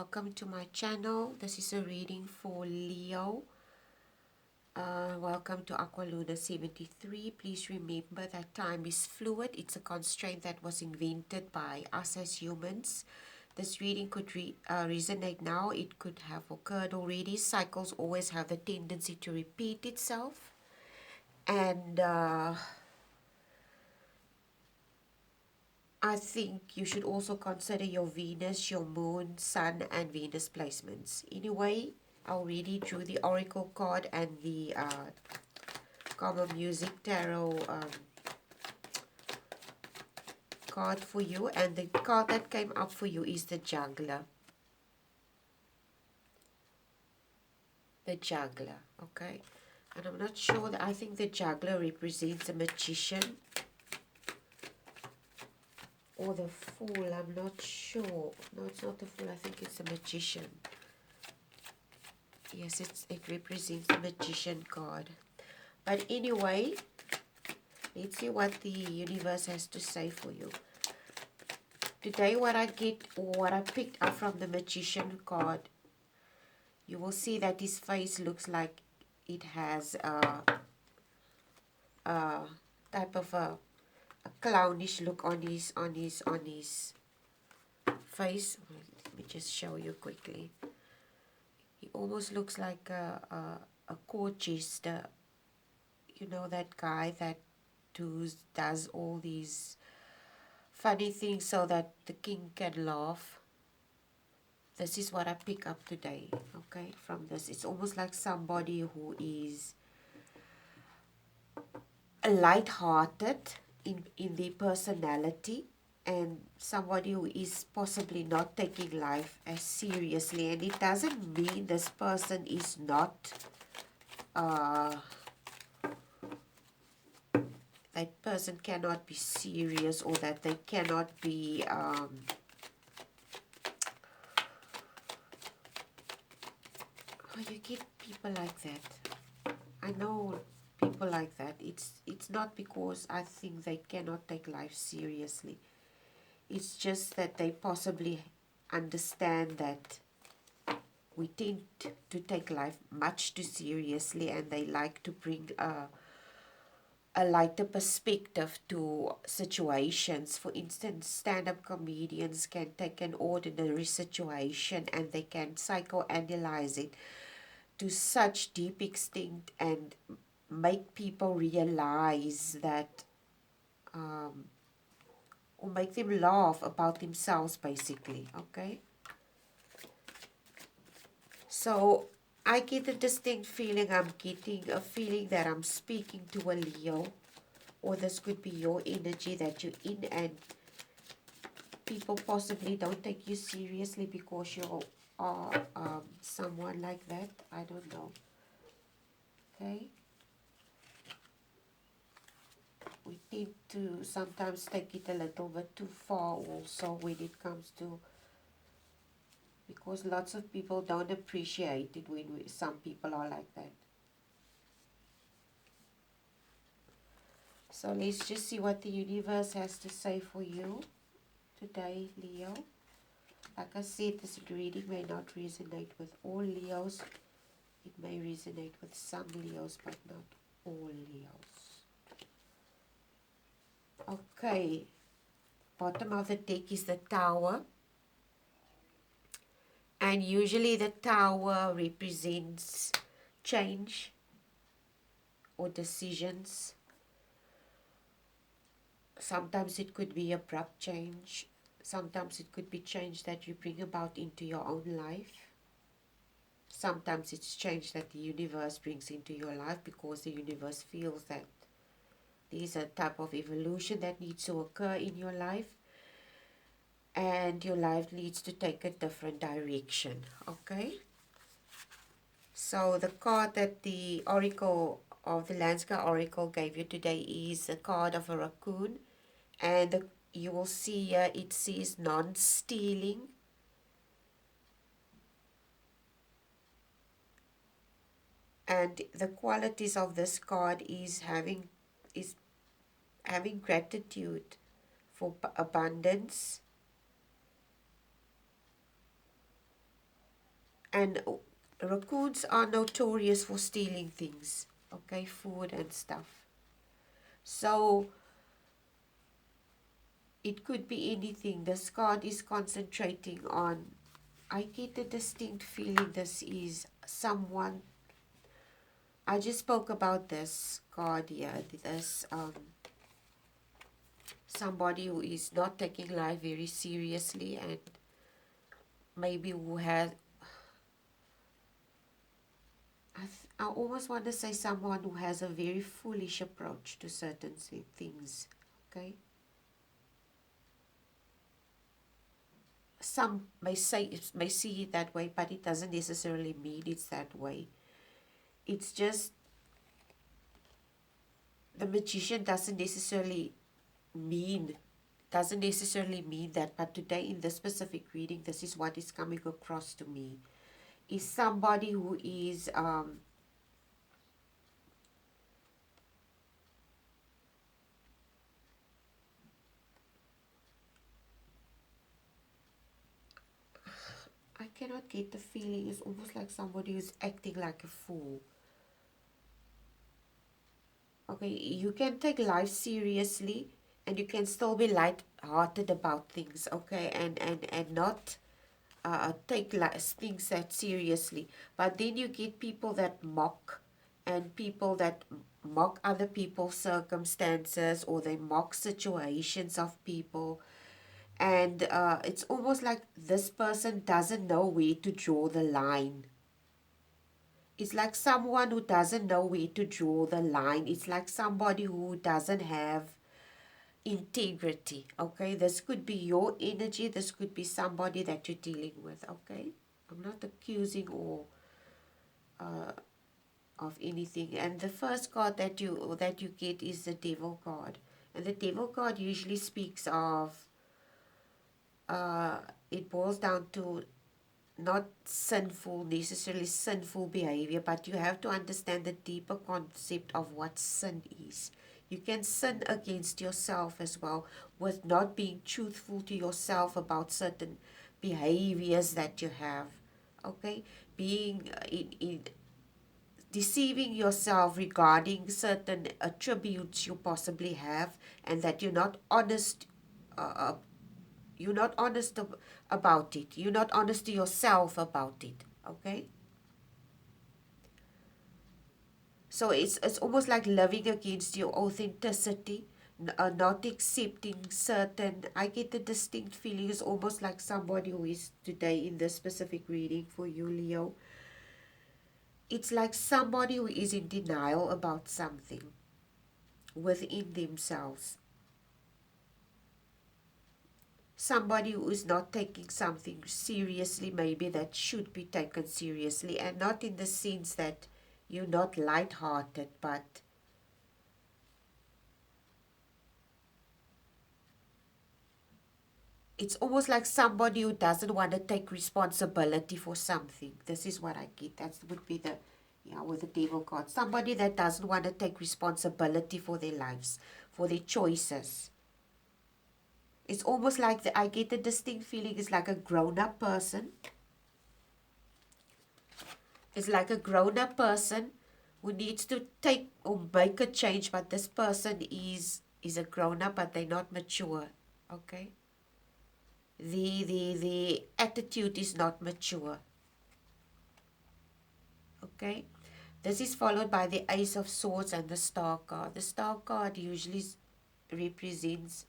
welcome to my channel. This is a reading for Leo. Welcome to Aqualuna 73. Please remember that time is fluid. It's a constraint that was invented by us as humans. This reading could resonate now. It could have occurred already. Cycles always have the tendency to repeat itself. And I think you should also consider your Venus, your Moon, Sun, and Venus placements. Anyway, I'll read it through the Oracle card and the Karma Music Tarot card for you. And the card that came up for you is the Juggler. The Juggler, okay? And I'm not sure, I think the Juggler represents a magician. Or the Fool, I'm not sure. No, it's not the Fool, I think it's a magician. Yes, it represents the magician card. But anyway, let's see what the universe has to say for you. Today what I get, or what I picked up from the magician card, you will see that his face looks like it has a type of a clownish look on his face. Let me just show you quickly. He almost looks like a court jester. You know, that guy that does all these funny things so that the king can laugh. This is what I pick up today, okay, from this. It's almost like somebody who is light-hearted in their personality, and somebody who is possibly not taking life as seriously. And it doesn't mean this person is not that person cannot be serious, or that they cannot be oh, you get people like that. I know people like that. It's not because I think they cannot take life seriously. It's just that they possibly understand that we tend to take life much too seriously, and they like to bring a lighter perspective to situations. For instance, stand-up comedians can take an ordinary situation and they can psychoanalyze it to such deep extent and make people realize that or make them laugh about themselves, basically, okay? So I get a distinct feeling, I'm getting a feeling that I'm speaking to a Leo, or this could be your energy that you're in, and people possibly don't take you seriously because you are someone like that. I don't know, okay? We tend to sometimes take it a little bit too far also when it comes to, because lots of people don't appreciate it when some people are like that. So let's just see what the universe has to say for you today, Leo. Like I said, this reading may not resonate with all Leos. It may resonate with some Leos, but not all Leos. Okay, bottom of the deck is the Tower. And usually the Tower represents change or decisions. Sometimes it could be abrupt change. Sometimes it could be change that you bring about into your own life. Sometimes it's change that the universe brings into your life because the universe feels that there's a type of evolution that needs to occur in your life, and your life needs to take a different direction, okay? So the card that the Oracle of the Landscape Oracle gave you today is a card of a raccoon, and you will see here it says non-stealing. And the qualities of this card is having gratitude for abundance, And raccoons are notorious for stealing things, okay, food and stuff. So it could be anything. This card is concentrating on, I get a distinct feeling this is someone, I just spoke about this card here, this somebody who is not taking life very seriously, and maybe who has, I almost want to say someone who has a very foolish approach to certain things, okay? Some may see it that way, but it doesn't necessarily mean it's that way. It's just the magician doesn't necessarily mean that, but today in this specific reading, this is what is coming across to me, is somebody who is I cannot get the feeling, it's almost like somebody who's acting like a fool. Okay, you can take life seriously and you can still be light-hearted about things, okay, and not take things that seriously. But then you get people that mock, and people that mock other people's circumstances, or they mock situations of people. And it's almost like this person doesn't know where to draw the line. It's like someone who doesn't know where to draw the line. It's like somebody who doesn't have integrity. Okay, this could be your energy, this could be somebody that you're dealing with. Okay, I'm not accusing or of anything. And the first card that you get is the devil card, and the devil card usually speaks of uh, it boils down to not necessarily sinful behavior, but you have to understand the deeper concept of what sin is. You can sin against yourself as well, with not being truthful to yourself about certain behaviors that you have. Okay, being in deceiving yourself regarding certain attributes you possibly have, and that you're not honest. You're not honest about it. You're not honest to yourself about it. Okay? So it's almost like living against your authenticity, not accepting certain. I get the distinct feeling it's almost like somebody who is today in this specific reading for you, Leo. It's like somebody who is in denial about something within themselves. Somebody who is not taking something seriously, maybe that should be taken seriously, and not in the sense that you're not light-hearted, but it's almost like somebody who doesn't want to take responsibility for something. This is what I get. That would be the, yeah, with the devil card. Somebody that doesn't want to take responsibility for their lives, for their choices. It's almost like I get the distinct feeling it's like a grown-up person. It's like a grown-up person who needs to take or make a change, but this person is a grown-up, but they're not mature. Okay? The attitude is not mature. Okay? This is followed by the Ace of Swords and the Star card. The Star card usually represents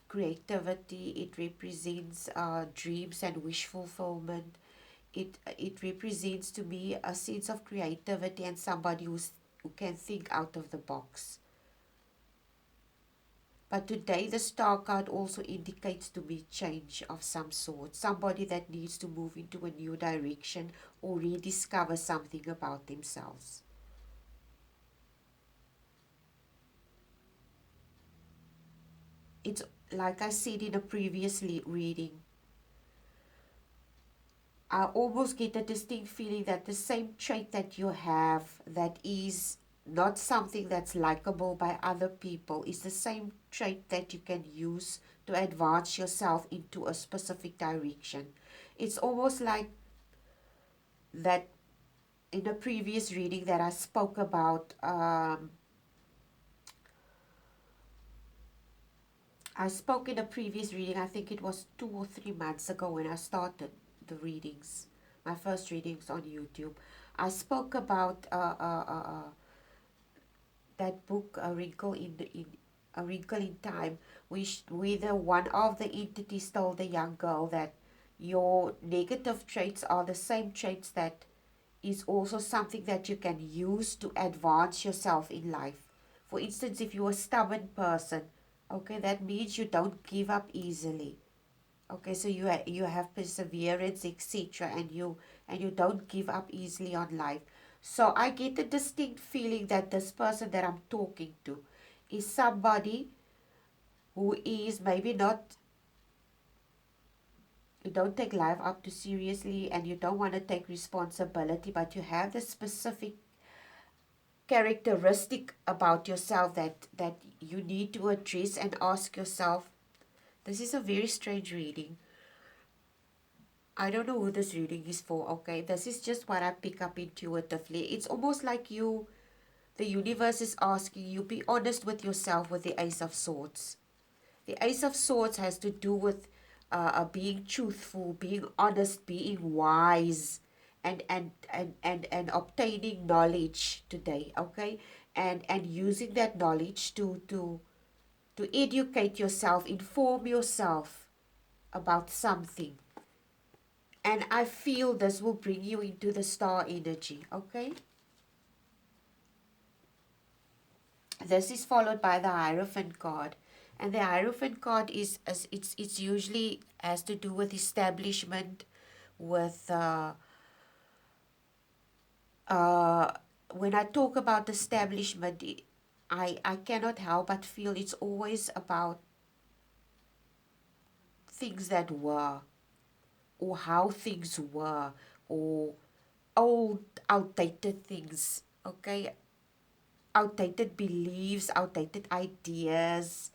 creativity. It represents dreams and wish fulfillment. It represents to me a sense of creativity and somebody who can think out of the box. But today the star card also indicates to me change of some sort. Somebody that needs to move into a new direction or rediscover something about themselves. It's like I said in a previous reading, I almost get a distinct feeling that the same trait that you have, that is not something that's likable by other people. It's the same trait that you can use to advance yourself into a specific direction. It's almost like that in a previous reading that I spoke about. I spoke in a previous reading, I think it was 2 or 3 months ago when I started the readings, my first readings on YouTube. I spoke about that book, A Wrinkle in Time, which whether one of the entities told the young girl that your negative traits are the same traits that is also something that you can use to advance yourself in life. For instance, if you're a stubborn person, okay, that means you don't give up easily. Okay, so you have perseverance, etc., and you don't give up easily on life. So I get a distinct feeling that this person that I'm talking to is somebody who is maybe not, you don't take life up too seriously and you don't want to take responsibility, but you have the specific characteristic about yourself that you need to address and ask yourself. This is a very strange reading. I don't know who this reading is for, okay? This is just what I pick up intuitively. It's almost like the universe is asking you, be honest with yourself with the Ace of Swords. The Ace of Swords has to do with being truthful, being honest, being wise, and obtaining knowledge today, okay? And using that knowledge to educate yourself, inform yourself about something. And I feel this will bring you into the star energy, okay? This is followed by the Hierophant card. And the Hierophant card it's usually has to do with establishment, with uh, when I talk about establishment, I cannot help but feel it's always about things that were, or how things were, or old, outdated things, okay? Outdated beliefs, outdated ideas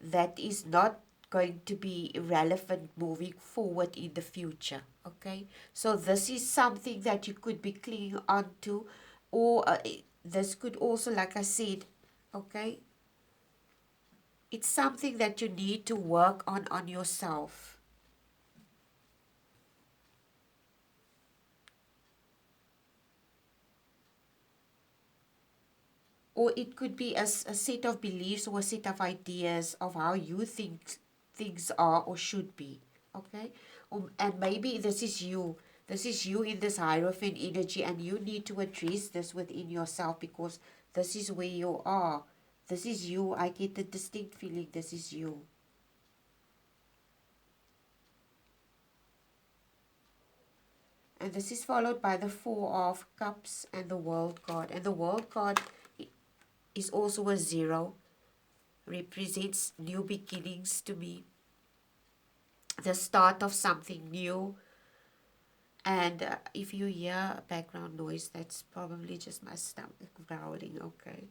that is not going to be relevant moving forward in the future, okay? So this is something that you could be clinging on to, or this could also, like I said, okay, it's something that you need to work on yourself. Or it could be a set of beliefs or a set of ideas of how you think things are or should be, okay? And maybe this is you in this Hierophant energy, and you need to address this within yourself, because this is where you are. This is you. I get the distinct feeling this is you. And this is followed by the Four of Cups and the World card. And the World card is also a 0, represents new beginnings to me, the start of something new. And if you hear background noise, that's probably just my stomach growling, okay?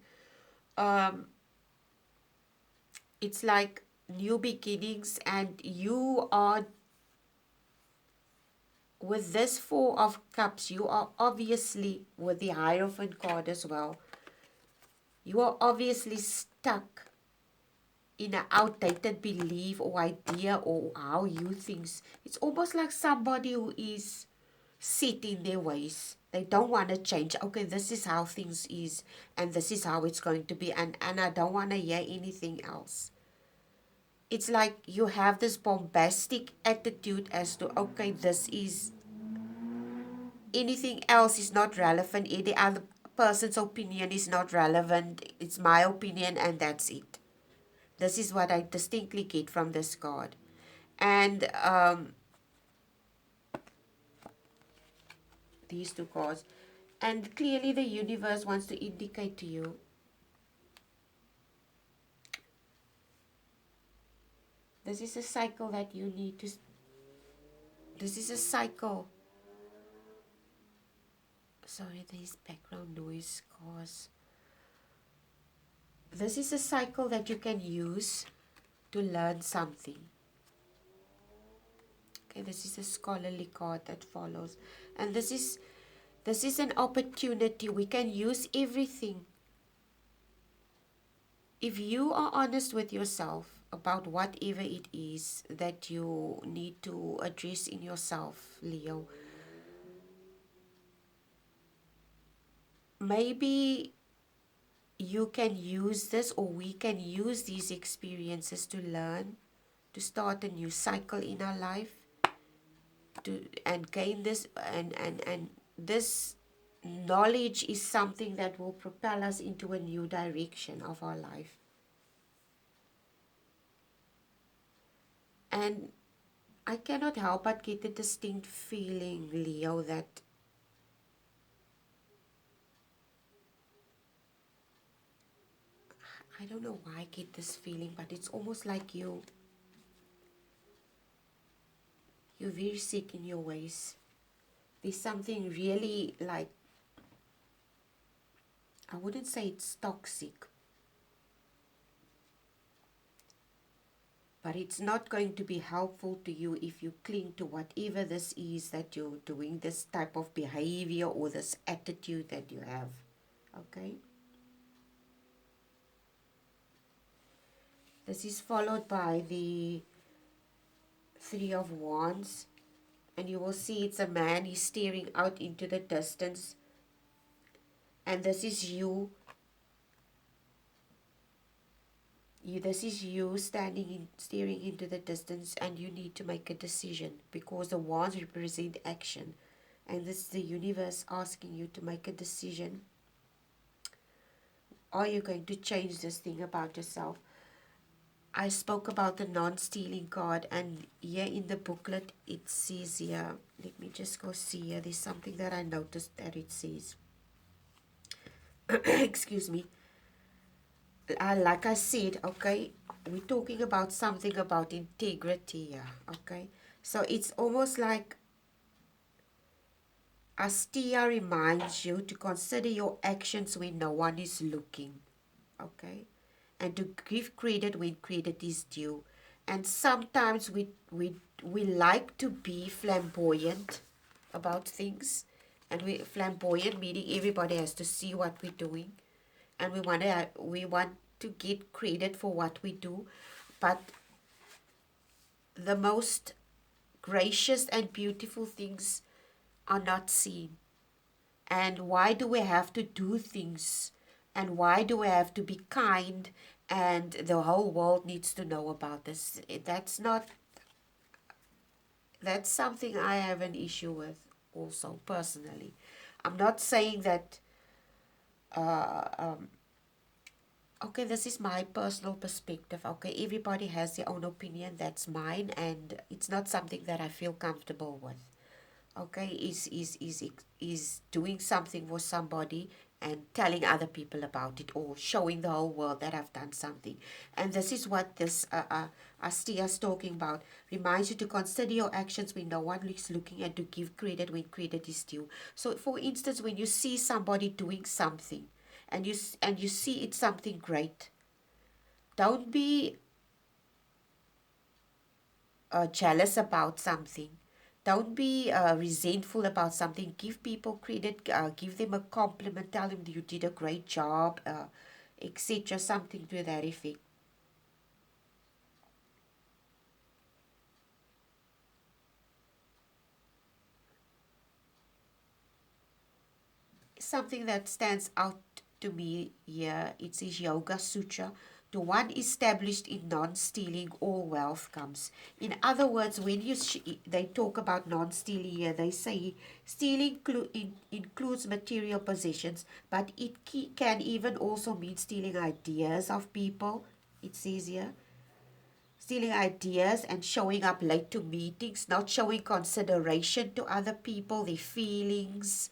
It's like new beginnings, and you are, with this Four of Cups, you are obviously, with the Hierophant card as well, you are obviously stuck in an outdated belief or idea or how you think. It's almost like somebody who is set in their ways. They don't want to change. Okay, this is how things is, and this is how it's going to be, and I don't want to hear anything else. It's like you have this bombastic attitude as to, okay, this is, anything else is not relevant. Any other person's opinion is not relevant. It's my opinion, and that's it. This is what I distinctly get from this card. And these two cards. And clearly the universe wants to indicate to you, this is a cycle that you need to, this is a cycle. Sorry, this background noise cause. This is a cycle that you can use to learn something. Okay, this is a scholarly card that follows. And this is an opportunity. We can use everything. If you are honest with yourself about whatever it is that you need to address in yourself, Leo, maybe you can use this, or we can use these experiences to learn, to start a new cycle in our life, to and gain this, and this knowledge is something that will propel us into a new direction of our life. And I cannot help but get a distinct feeling, Leo, that I don't know why I get this feeling, but it's almost like you're very sick in your ways. There's something really, like, I wouldn't say it's toxic, but it's not going to be helpful to you if you cling to whatever this is that you're doing, this type of behavior or this attitude that you have. Okay? This is followed by the Three of Wands, and you will see it's a man. He's staring out into the distance, and this is you. This is you standing in, staring into the distance, and you need to make a decision because the wands represent action, and this is the universe asking you to make a decision. Are you going to change this thing about yourself? I spoke about the non-stealing card, and here in the booklet it says here, let me just go see here, there's something that I noticed that it says. Excuse me. Like I said, okay, we're talking about something about integrity here, okay? So it's almost like Astia reminds you to consider your actions when no one is looking, okay? And to give credit when credit is due. And sometimes we like to be flamboyant about things. And we flamboyant meaning everybody has to see what we're doing, and we want to get credit for what we do, but the most gracious and beautiful things are not seen. And why do we have to do things, and why do we have to be kind, and the whole world needs to know about this? That's something I have an issue with also, personally. I'm not saying that okay, this is my personal perspective. Okay, everybody has their own opinion. That's mine, and it's not something that I feel comfortable with. Okay, is doing something for somebody and telling other people about it, or showing the whole world that I've done something. And this is what this Astia's talking about. Reminds you to consider your actions when no one is looking, and to give credit when credit is due. So, for instance, when you see somebody doing something, and you see it's something great, don't be jealous about something. Don't be resentful about something. Give people credit. Give them a compliment. Tell them you did a great job, etc. Something to that effect. Something that stands out to me here, it says Yoga Sutra. To one established in non-stealing, all wealth comes. In other words, when they talk about non-stealing here, they say stealing includes material possessions, but it can even also mean stealing ideas of people. It says here, stealing ideas and showing up late to meetings, not showing consideration to other people, their feelings,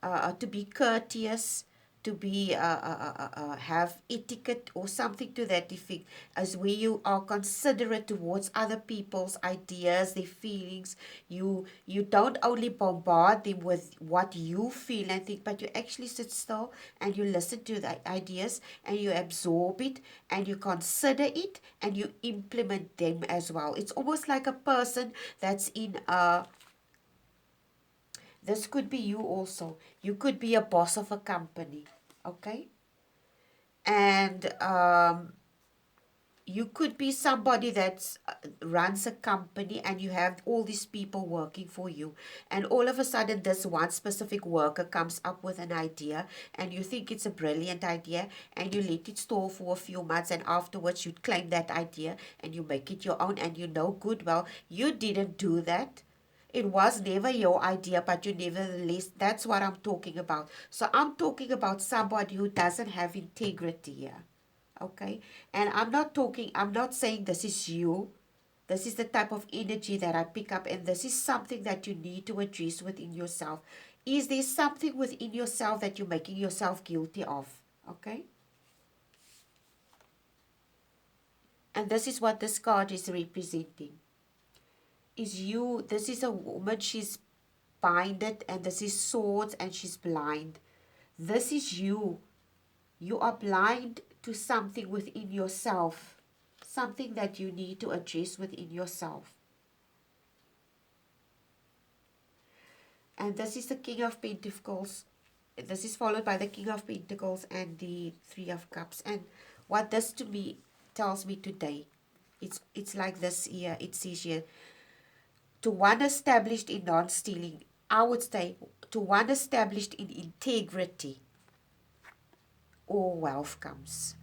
to be courteous, to be have etiquette or something to that effect, as where you are considerate towards other people's ideas, their feelings. You don't only bombard them with what you feel and think, but you actually sit still and you listen to the ideas and you absorb it and you consider it and you implement them as well. It's almost like a person that's in a, this could be you also. You could be a boss of a company, okay? And you could be somebody that runs a company and you have all these people working for you. And all of a sudden, this one specific worker comes up with an idea and you think it's a brilliant idea and you let it stall for a few months, and afterwards you claim that idea and you make it your own, and you know good well you didn't do that. It was never your idea, but you nevertheless, that's what I'm talking about. So I'm talking about somebody who doesn't have integrity here. Okay? And I'm not saying this is you. This is the type of energy that I pick up, and this is something that you need to address within yourself. Is there something within yourself that you're making yourself guilty of? Okay? And this is what this card is representing. Is you, this is a woman, she's binded, and this is swords, and she's blind. This is you. You are blind to something within yourself, something that you need to address within yourself. And this is the King of Pentacles. This is followed by the King of Pentacles and the Three of Cups. And what this to me tells me today, it's like this here. It says here, to one established in non-stealing, I would say to one established in integrity, all wealth comes.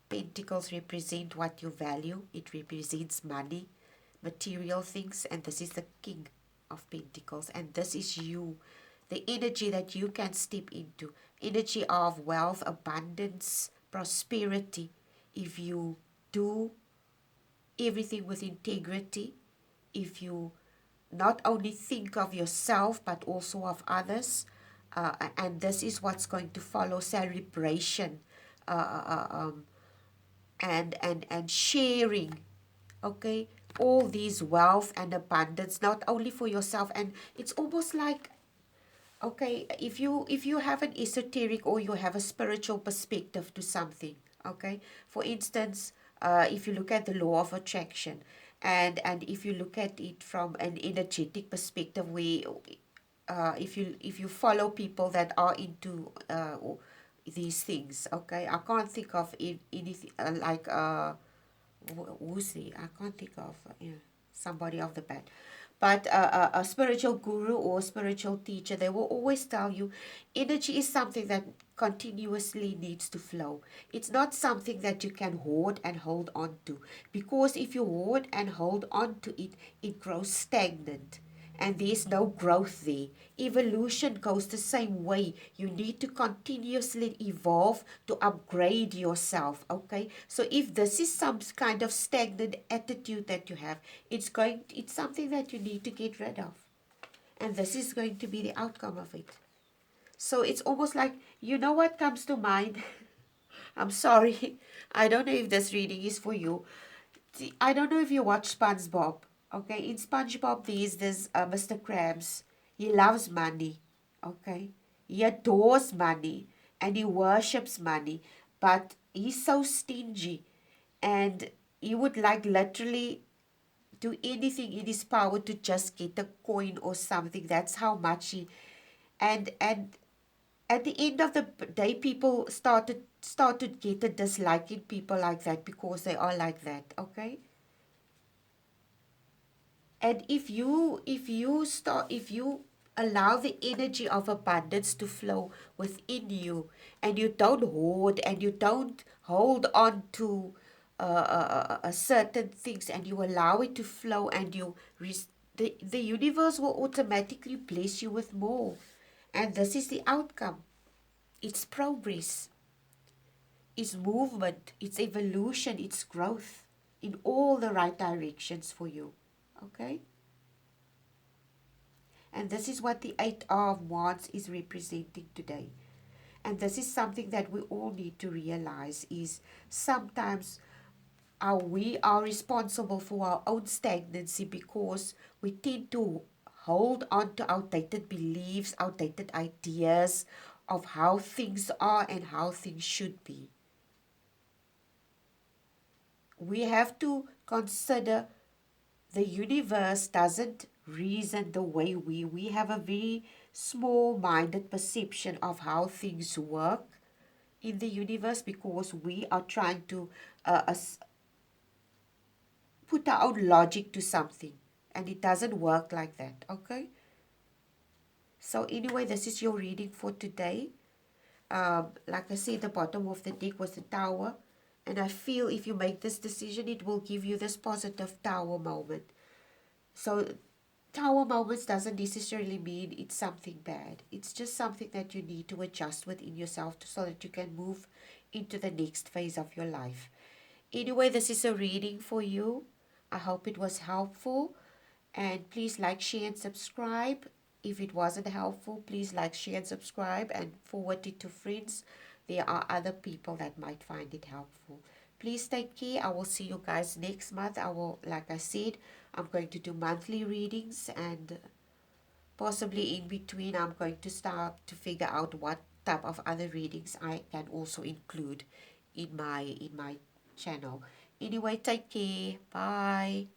Pentacles represent what you value. It represents money, material things, and this is the King of Pentacles, and this is you, the energy that you can step into, energy of wealth, abundance, prosperity. If you do everything with integrity, if you not only think of yourself but also of others, and this is what's going to follow: celebration, uh, uh, uh, um, and sharing, okay, all these wealth and abundance, not only for yourself. And it's almost like, okay, if you have an esoteric or you have a spiritual perspective to something, okay, for instance, if you look at the law of attraction, and if you look at it from an energetic perspective, where if you follow people that are into these things, okay, I can't think of anything like who's he? I can't think of somebody off the bat. But a spiritual guru or a spiritual teacher, they will always tell you energy is something that continuously needs to flow. It's not something that you can hoard and hold on to. Because if you hoard and hold on to it, it grows stagnant and there's no growth there. Evolution goes the same way. You need to continuously evolve to upgrade yourself. Okay, so if this is some kind of stagnant attitude that you have, it's something that you need to get rid of, and this is going to be the outcome of it. So it's almost like, you know what comes to mind. I'm sorry, I don't know if this reading is for you. I don't know if you watch SpongeBob. Okay, in SpongeBob, there's this Mr. Krabs. He loves money. Okay, he adores money and he worships money, but he's so stingy, and he would like literally do anything in his power to just get a coin or something. That's how much he, and at the end of the day, people started getting disliking people like that because they are like that. Okay, and if you allow the energy of abundance to flow within you, and you don't hoard and you don't hold on to certain things, and you allow it to flow, and the universe will automatically bless you with more. And this is the outcome. It's progress, it's movement, it's evolution, it's growth in all the right directions for you. Okay? And this is what the Eight of Wands is representing today. And this is something that we all need to realize is sometimes we are responsible for our own stagnancy because we tend to hold on to outdated beliefs, outdated ideas of how things are and how things should be. We have to consider the universe doesn't reason the way we have a very small minded perception of how things work in the universe because we are trying to put our own logic to something, and it doesn't work like that. Okay, so anyway, this is your reading for today. Like I said, the bottom of the deck was the Tower, and I feel if you make this decision it will give you this positive Tower moment. So Tower moments doesn't necessarily mean it's something bad. It's just something that you need to adjust within yourself so that you can move into the next phase of your life. Anyway, this is a reading for you. I hope it was helpful. And please like, share, and subscribe. If it wasn't helpful, please like, share, and subscribe and forward it to friends. There are other people that might find it helpful. Please take care. I will see you guys next month. Like I said, I'm going to do monthly readings, and possibly in between I'm going to start to figure out what type of other readings I can also include in my channel. Anyway, take care. Bye.